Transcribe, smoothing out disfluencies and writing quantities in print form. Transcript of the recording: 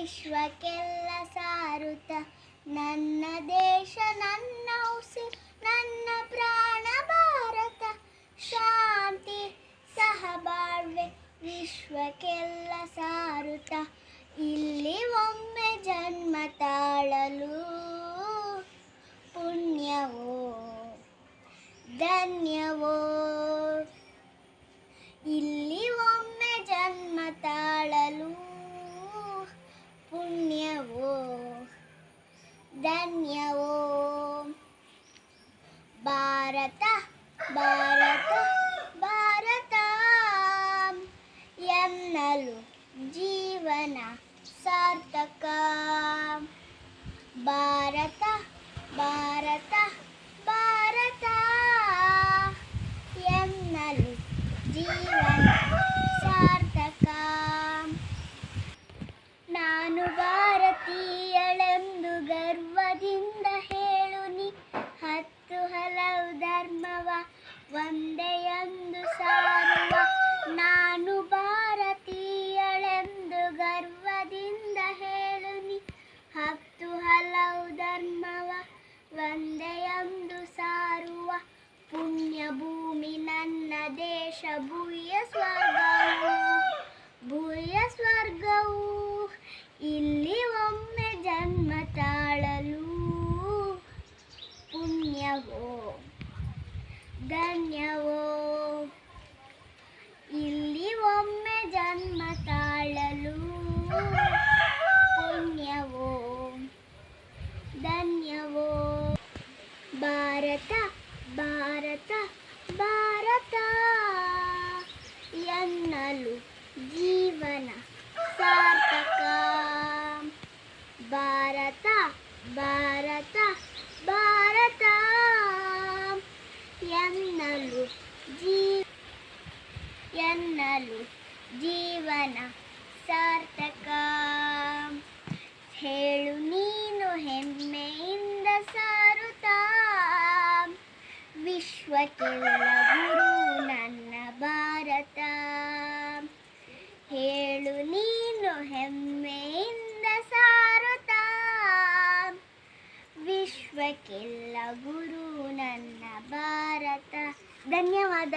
ವಿಶ್ವಕ್ಕೆಲ್ಲ ಸಾರುತ್ತ ನನ್ನ ದೇಶ ನನ್ನ ಉಸಿರು ನನ್ನ ಪ್ರಾಣ ಭಾರತ ಶಾಂತಿ ಸಹಬಾಳ್ವೆ ವಿಶ್ವಕ್ಕೆಲ್ಲ ಸಾರುತ್ತ ಇಲ್ಲಿ ಒಮ್ಮೆ ಜನ್ಮ ತಾಳಲು ಪುಣ್ಯವೋ ಧನ್ಯವೋ ಇಲ್ಲಿ ಒಮ್ಮೆ ಜನ್ಮ ತಾಳಲು ಪುಣ್ಯವೋ ಧನ್ಯವೋ ಭಾರತ ಭಾರತ ಭಾರತ ಎನ್ನಲು ಜೀವನ ಸಾರ್ಥಕ ಭಾರತ ಭಾರತ ಭಾರತ ಎನ್ನಲು ಜೀವನ ಸಾರ್ಥಕ ನಾನು ಭಾರತೀಯಳೆಂದು ಗರ್ವದಿಂದ ಹೇಳುನಿ ಹತ್ತು ಹಲವು ಧರ್ಮವ ಒಂದೆಯೊಂದು ಸಾರುವ ನಾನು ಭಾರತೀಯಳೆಂದು ಗರ್ವದಿಂದ ಹೇಳುನಿ ಹತ್ತು ಹಲವು ಧರ್ಮವ ಒಂದೆಯೊಂದು ಸಾರುವ ಪುಣ್ಯ ಭೂಮಿ ನನ್ನ ದೇಶ ಭೂಯ ಸ್ವರ್ಗವು ಇಲ್ಲಿ ಒಮ್ಮೆ ಜನ್ಮ ತಾಳಲು ಪುಣ್ಯವೋ ಧನ್ಯವೋ ಇಲ್ಲಿ ಒಮ್ಮೆ ಜನ್ಮ ತಾಳಲು ಪುಣ್ಯವೋ ಧನ್ಯವೋ ಭಾರತ ಭಾರತ ಭಾರತ ಎನ್ನಲು ಜೀವನ ಸಾರ್ಥಕ ಭಾರತ ಭಾರತ ಭಾರತ ಎನ್ನಲು ಜೀವನ ಸಾರ್ಥಕ ಹೇಳು ನೀನು ಹೆಮ್ಮೆಯಿಂದ ಸಾರುತ್ತಾ ವಿಶ್ವಕ್ಕೆಲ್ಲ ಗುರು ನನ್ನ ಭಾರತ ಹೇಳು ನೀನು ಹೆಮ್ಮೆಯಿಂದ ಸಾರುತ್ತಾ ವಿಶ್ವಕ್ಕೆಲ್ಲ ಗುರು ನನ್ನ ಭಾರತ ಧನ್ಯವಾದಗಳು.